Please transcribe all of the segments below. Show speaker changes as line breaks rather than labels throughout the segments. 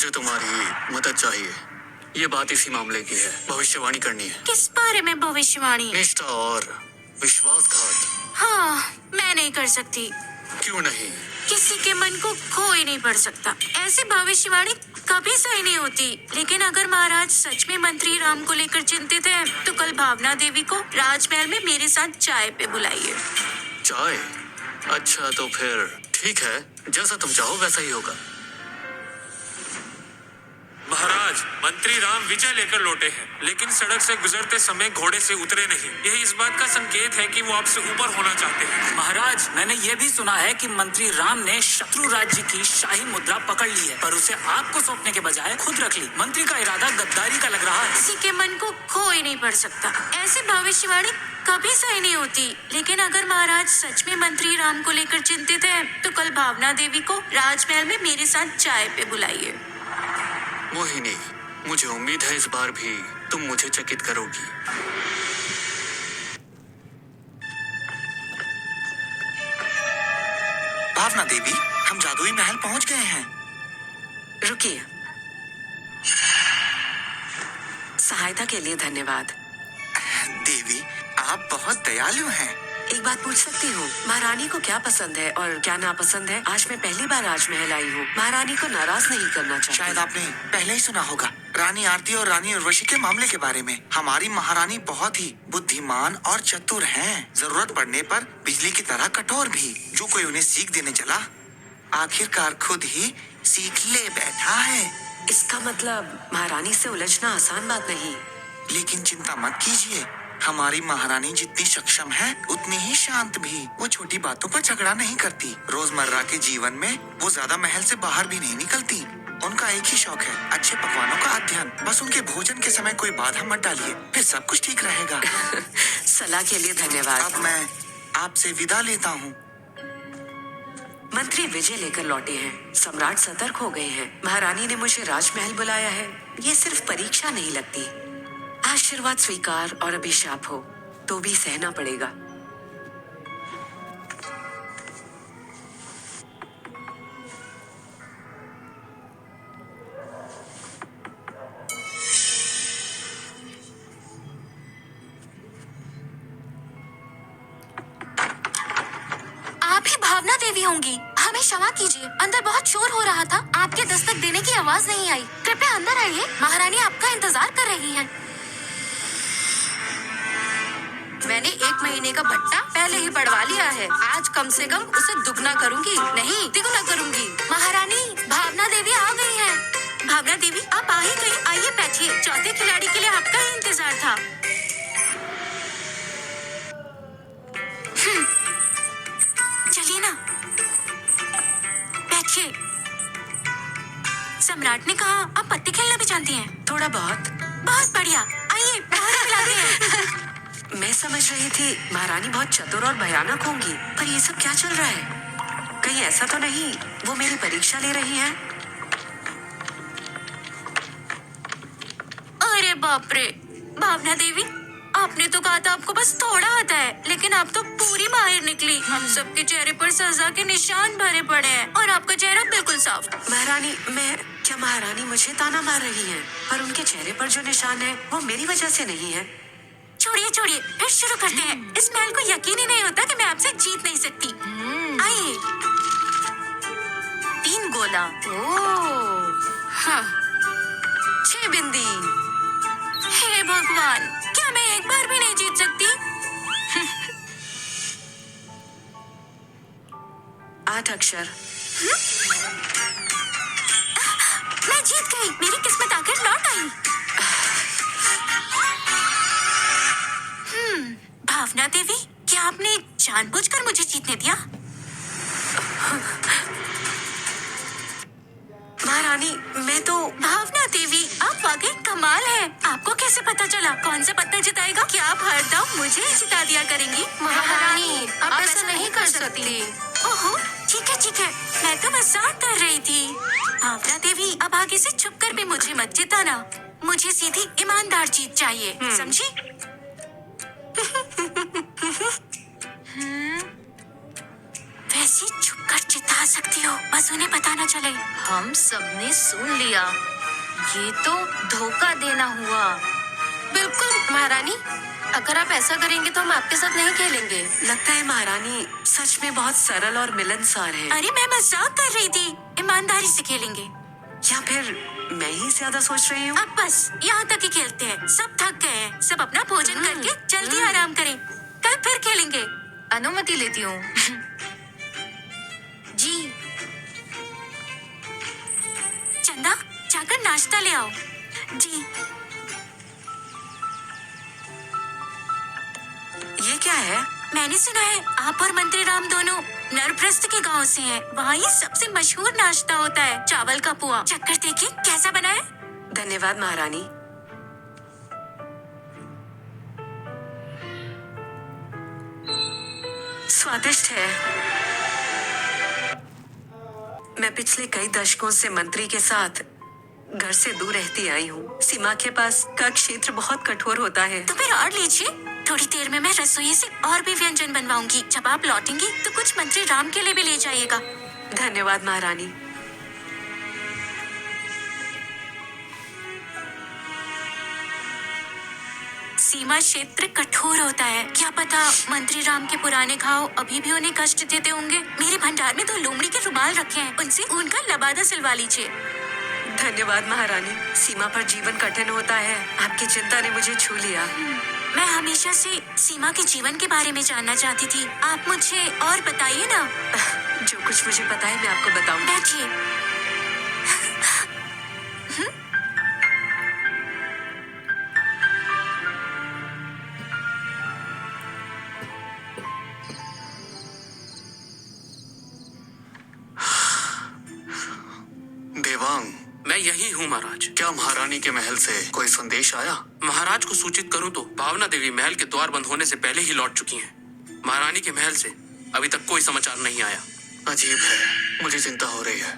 मुझे तुम्हारी मदद चाहिए। ये बात इसी मामले की है, भविष्यवाणी करनी है।
किस बारे में भविष्यवाणी?
निष्ठा और विश्वासघात।
हाँ, मैं नहीं कर सकती।
क्यों नहीं?
किसी के मन को कोई नहीं पढ़ सकता। ऐसी भविष्यवाणी कभी सही नहीं होती। लेकिन अगर महाराज सच में मंत्री राम को लेकर चिंतित हैं, तो कल भावना देवी को राजमहल में मेरे साथ चाय पे बुलाइए।
चाय? अच्छा तो फिर ठीक है, जैसा तुम चाहो वैसा ही होगा।
महाराज, मंत्री राम विजय लेकर लौटे हैं, लेकिन सड़क से गुजरते समय घोड़े से उतरे नहीं। यह इस बात का संकेत है कि वो आपसे ऊपर होना चाहते हैं।
महाराज, मैंने ये भी सुना है कि मंत्री राम ने शत्रु राज्य की शाही मुद्रा पकड़ ली है, पर उसे आपको सौंपने के बजाय खुद रख ली। मंत्री का इरादा गद्दारी का लग रहा है।
किसी के मन को कोई नहीं पढ़ सकता। ऐसी भविष्यवाणी कभी सही नहीं होती। लेकिन अगर महाराज सच में मंत्री राम को लेकर चिंतित हैं, तो कल भावना देवी को राजमहल में मेरे साथ चाय पे बुलाइए।
मोहिनी, मुझे उम्मीद है इस बार भी तुम मुझे चकित करोगी।
भावना देवी, हम जादुई महल पहुंच गए हैं।
रुकिए। सहायता के लिए धन्यवाद।
देवी, आप बहुत दयालु हैं।
एक बात पूछ सकती हूँ, महारानी को क्या पसंद है और क्या नापसंद है? आज मैं पहली बार राजमहल आई हूँ। महारानी को नाराज नहीं करना चाहिए।
शायद आपने पहले ही सुना होगा रानी आरती और रानी उर्वशी के मामले के बारे में। हमारी महारानी बहुत ही बुद्धिमान और चतुर हैं। जरूरत पड़ने पर बिजली की तरह कठोर भी। जो कोई उन्हें सीख देने चला, आखिरकार खुद ही सीख ले बैठा है।
इसका मतलब महारानी से उलझना आसान बात नहीं।
लेकिन चिंता मत कीजिए, हमारी महारानी जितनी सक्षम है उतनी ही शांत भी। वो छोटी बातों पर झगड़ा नहीं करती। रोजमर्रा के जीवन में वो ज्यादा महल से बाहर भी नहीं निकलती। उनका एक ही शौक है, अच्छे पकवानों का अध्ययन। बस उनके भोजन के समय कोई बाधा मत डालिए, फिर सब कुछ ठीक रहेगा।
सलाह के लिए धन्यवाद।
अब मैं आपसे विदा लेता हूँ।
मंत्री विजय लेकर लौटे हैं। सम्राट सतर्क हो गए हैं। महारानी ने मुझे राजमहल बुलाया है। ये सिर्फ परीक्षा नहीं लगती। आशीर्वाद स्वीकार और अभिशाप हो तो भी सहना पड़ेगा।
आप ही भावना देवी होंगी। हमें क्षमा कीजिए, अंदर बहुत शोर हो रहा था। आपके दस्तक देने की आवाज नहीं आई। कृपया अंदर आइए, महारानी आपका इंतजार कर रही हैं। मैंने 1 महीने का भत्ता पहले ही बढ़वा लिया है। आज कम से कम उसे दुगना करूंगी, नहीं तिगुना करूंगी। महारानी, भावना देवी आ गई हैं। भावना देवी, आप आ ही गई। आइए बैठिए। चौथे खिलाड़ी के लिए आपका ही इंतजार था। चलिए ना, बैठिए। सम्राट ने कहा आप पत्ते खेलना भी जानती हैं।
थोड़ा बहुत।
बहुत बढ़िया, आइए बाहर खिलाते हैं।
मैं समझ रही थी महारानी बहुत चतुर और भयानक होंगी, पर ये सब क्या चल रहा है? कहीं ऐसा तो नहीं वो मेरी परीक्षा ले रही हैं?
अरे बाप रे, भावना देवी, आपने तो कहा था आपको बस थोड़ा आता है, लेकिन आप तो पूरी माहिर निकली। हम सबके चेहरे पर सजा के निशान भरे पड़े हैं और आपका चेहरा बिल्कुल साफ।
महारानी, क्या महारानी मुझे ताना मार रही हैं? पर उनके चेहरे पर जो निशान है वो मेरी वजह से नहीं है।
छोड़िए छोड़िए, फिर शुरू करते हैं। इस महल को यकीन ही नहीं होता कि मैं आपसे जीत नहीं सकती। आइए। 3 गोला। हाँ।
6 बिंदी।
हे भगवान, क्या मैं एक बार भी नहीं जीत सकती?
8 अक्षर।
मैं जीत गई। मेरी किस्मत आखिर लौट आई। भावना देवी, क्या आपने जानबूझकर मुझे जीतने दिया?
महारानी, मैं तो।
भावना देवी, आप वाकई कमाल है। आपको कैसे पता चला कौन सा पत्ता जिताएगा? क्या आप हर दाव मुझे ही जिता दिया करेंगी?
महारानी, आप ऐसा नहीं कर सकती।
ओहो, ठीक है, मैं तो मजाक कर रही थी। भावना देवी, अब आगे से छुप कर भी मुझे मत जिताना। मुझे सीधी ईमानदार जीत चाहिए, समझी? वैसे छुप कर चिता सकती हो, बस उन्हें पता न चले।
हम सबने सुन लिया। ये तो धोखा देना हुआ।
बिल्कुल महारानी, अगर आप ऐसा करेंगे तो हम आपके साथ नहीं खेलेंगे।
लगता है महारानी सच में बहुत सरल और मिलनसार है।
अरे मैं मजाक कर रही थी, ईमानदारी से खेलेंगे।
या फिर मैं ही ज्यादा सोच रही हूँ?
अब बस यहाँ तक ही खेलते हैं, सब थक गए हैं, सब अपना भोजन करके जल्दी आराम करें, कल फिर खेलेंगे।
अनुमति लेती हूँ।
जी। चंदा, जाकर नाश्ता ले आओ। जी।
ये क्या है?
मैंने सुना है आप और मंत्री राम दोनों नरप्रस्थ के गांव से हैं। वहाँ ये सबसे मशहूर नाश्ता होता है, चावल का पुआ। चक्कर देखिए कैसा बना है।
धन्यवाद महारानी। स्वादिष्ट है। मैं पिछले कई दशकों से मंत्री के साथ घर से दूर रहती आई हूँ। सीमा के पास का क्षेत्र बहुत कठोर होता है।
तो फिर और लीजिए, थोड़ी देर में मैं रसोई से और भी व्यंजन बनवाऊंगी। जब आप लौटेंगी तो कुछ मंत्री राम के लिए भी ले जाइएगा।
धन्यवाद महारानी।
सीमा क्षेत्र कठोर होता है। क्या पता मंत्री राम के पुराने घाव अभी भी उन्हें कष्ट देते होंगे। मेरे भंडार में 2 लोमड़ी के रुमाल रखे हैं, उनसे ऊन का लबादा सिलवा लीजिए।
धन्यवाद महारानी। सीमा पर जीवन कठिन होता है। आपकी चिंता ने मुझे छू लिया।
मैं हमेशा से सीमा के जीवन के बारे में जानना चाहती थी। आप मुझे और बताइए ना।
जो कुछ मुझे पता है मैं आपको बताऊंगी।
बैठिए।
देवांग,
मैं यही हूँ महाराज।
क्या महारानी के महल से कोई संदेश आया?
महाराज को सूचित करूँ तो भावना देवी महल के द्वार बंद होने से पहले ही लौट चुकी हैं। महारानी के महल से अभी तक कोई समाचार नहीं आया।
अजीब है, मुझे चिंता हो रही है।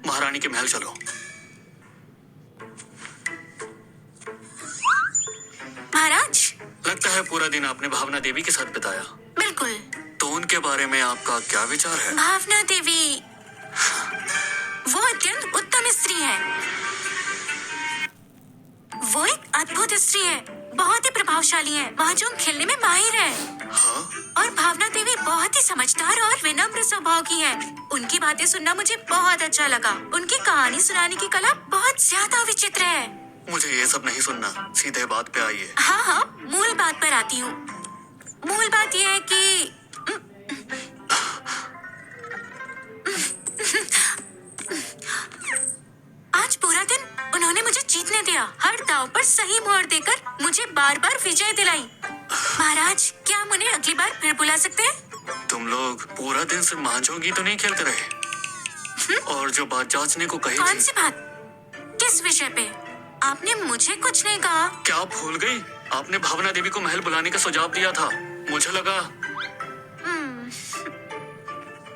महारानी के महल चलो।
महाराज।
लगता है पूरा दिन आपने भावना देवी के साथ बिताया।
बिल्कुल।
तो उनके बारे में आपका क्या विचार है?
भावना देवी वो अत्यंत उत्तम स्त्री है। वो एक अद्भुत स्त्री है, बहुत ही प्रभावशाली है, महजूम खेलने में माहिर है।
हाँ?
और भावना देवी बहुत ही समझदार और विनम्र स्वभाव की है। उनकी बातें सुनना मुझे बहुत अच्छा लगा। उनकी कहानी सुनाने की कला बहुत ज्यादा विचित्र है।
मुझे ये सब नहीं सुनना, सीधे बात पे आइए।
हाँ हाँ, मूल बात पर आती हूँ। मूल बात यह है कि आज पूरा दिन उन्होंने मुझे जीतने दिया। हर दांव पर सही मोहर देकर मुझे बार बार विजय दिलाई। महाराज, क्या हम उन्हें अगली बार फिर बुला सकते हैं?
तुम लोग पूरा दिन सिर्फ महजोगी तो नहीं खेलते रहे? और जो बात जांचने को कही
कौन
थी,
सी बात? किस विषय पे? आपने मुझे कुछ नहीं कहा।
क्या आप भूल गई? आपने भावना देवी को महल बुलाने का सुझाव दिया था। मुझे लगा।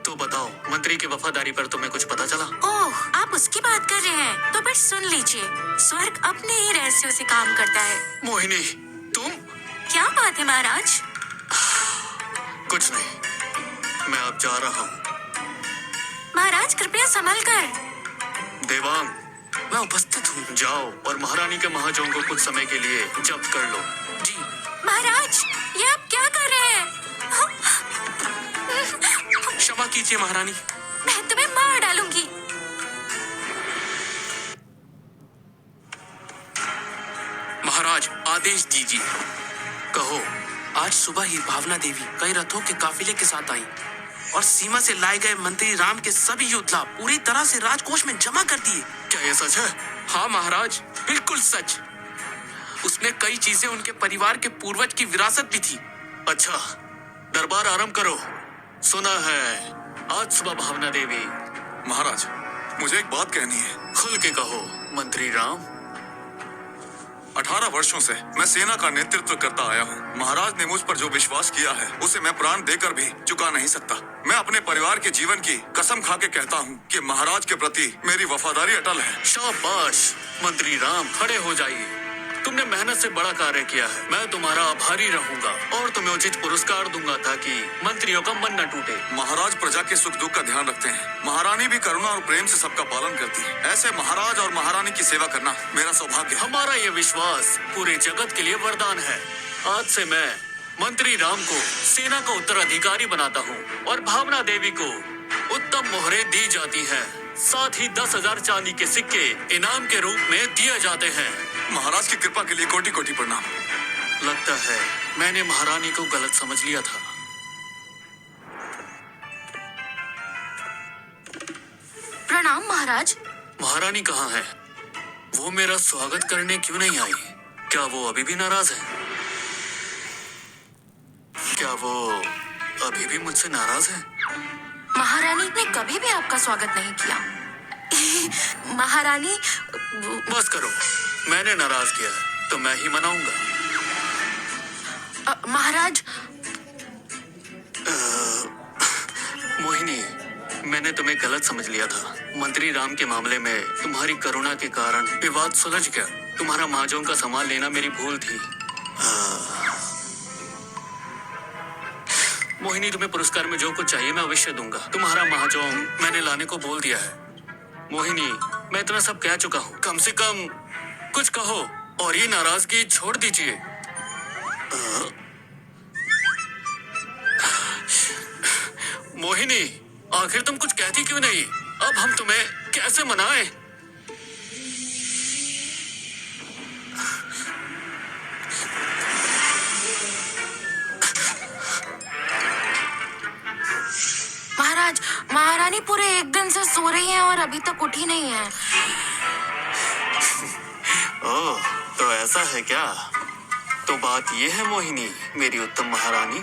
तो बताओ, मंत्री की वफादारी पर तुम्हें कुछ पता चला?
ओह, आप उसकी बात कर रहे हैं? तो फिर सुन लीजिए, स्वर्ग अपने ही रहस्यों से काम करता है।
मोहिनी, तुम?
क्या बात है महाराज?
कुछ नहीं, मैं अब जा रहा हूँ।
महाराज कृपया संभल कर।
देवांग,
मैं उपस्थित हूँ।
जाओ और महारानी के महाजों को कुछ समय के लिए जब्त कर लो।
जी।
महाराज, ये आप क्या कर रहे हैं?
क्षमा कीजिए महारानी।
मैं तुम्हें मार डालूंगी।
महाराज, आदेश दीजिए।
कहो।
आज सुबह ही भावना देवी कई रथों के काफिले के साथ आई और सीमा से लाए गए मंत्री राम के सभी योद्धा पूरी तरह से राजकोष में जमा कर दिए।
क्या ये सच है?
हाँ महाराज, बिल्कुल सच। उसमें कई चीजें उनके परिवार के पूर्वज की विरासत भी थी।
अच्छा, दरबार आरंभ करो। सुना है आज सुबह भावना देवी।
महाराज, मुझे एक बात कहनी है।
खुल के कहो मंत्री राम।
18 वर्षों से मैं सेना का नेतृत्व करता आया हूँ। महाराज ने मुझ पर जो विश्वास किया है उसे मैं प्राण देकर भी चुका नहीं सकता। मैं अपने परिवार के जीवन की कसम खा के कहता हूँ कि महाराज के प्रति मेरी वफादारी अटल है।
शाबाश मंत्री राम, खड़े हो जाइए। तुमने मेहनत से बड़ा कार्य किया है। मैं तुम्हारा आभारी रहूंगा और तुम्हें उचित पुरस्कार दूंगा ताकि मंत्रियों का मन न टूटे।
महाराज प्रजा के सुख दुख का ध्यान रखते हैं। महारानी भी करुणा और प्रेम से सबका पालन करती है। ऐसे महाराज और महारानी की सेवा करना मेरा सौभाग्य है।
हमारा ये विश्वास पूरे जगत के लिए वरदान है। आज से मैं मंत्री राम को सेना का उत्तराधिकारी बनाता हूँ और भावना देवी को उत्तम मोहरें दी जाती हैं। साथ ही 10,000 चांदी के सिक्के इनाम के रूप में दिए जाते हैं।
महाराज की कृपा के लिए कोटि कोटि प्रणाम।
लगता है मैंने महारानी को गलत समझ लिया था।
प्रणाम महाराज।
महारानी कहाँ है? वो मेरा स्वागत करने क्यों नहीं आई? क्या वो अभी भी नाराज है? क्या वो अभी भी मुझसे नाराज है?
महारानी ने कभी भी आपका स्वागत नहीं किया। महारानी
बस करो, मैंने नाराज किया है तो मैं ही मनाऊंगा।
महाराज
मोहिनी, मैंने तुम्हें गलत समझ लिया था। मंत्री राम के मामले में तुम्हारी करुणा के कारण विवाद सुलझ गया। तुम्हारा महाजों का सामान लेना मेरी भूल थी। मोहिनी, तुम्हें पुरस्कार में जो कुछ चाहिए मैं अवश्य दूंगा। तुम्हारा महाजों मैंने लाने को बोल दिया है। मोहिनी, मैं इतना सब कह चुका हूँ, कम से कम कुछ कहो और ये नाराजगी छोड़ दीजिए। मोहिनी, आखिर तुम कुछ कहती क्यों नहीं? अब हम तुम्हें कैसे मनाएं?
महाराज, महारानी पूरे एक दिन से सो रही हैं और अभी तक उठी नहीं है।
ओह, तो ऐसा है क्या? तो बात ये है मोहिनी, मेरी उत्तम महारानी।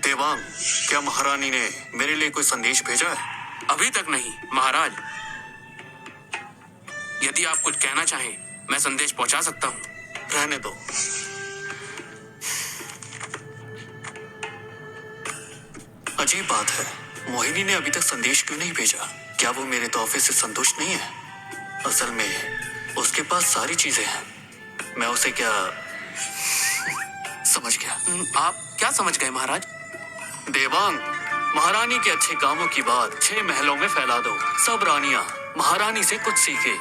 देवांग, क्या महारानी ने मेरे लिए कोई संदेश भेजा है?
अभी तक नहीं महाराज। यदि आप कुछ कहना चाहें, मैं संदेश पहुंचा सकता हूँ।
रहने दो। अजीब बात है, मोहिनी ने अभी तक संदेश क्यों नहीं भेजा? क्या वो मेरे तोहफे से संतुष्ट नहीं है? असल में उसके पास सारी चीजें हैं। मैं उसे क्या समझ गया।
आप क्या समझ गए महाराज?
देवांग, महारानी के अच्छे कामों की बात 6 महलों में फैला दो। सब रानियां महारानी से कुछ सीखे,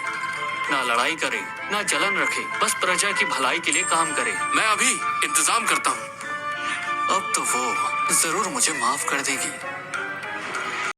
ना लड़ाई करे, ना जलन रखे, बस प्रजा की भलाई के लिए काम करे।
मैं अभी इंतजाम करता हूँ।
अब तो वो जरूर मुझे माफ कर देगी।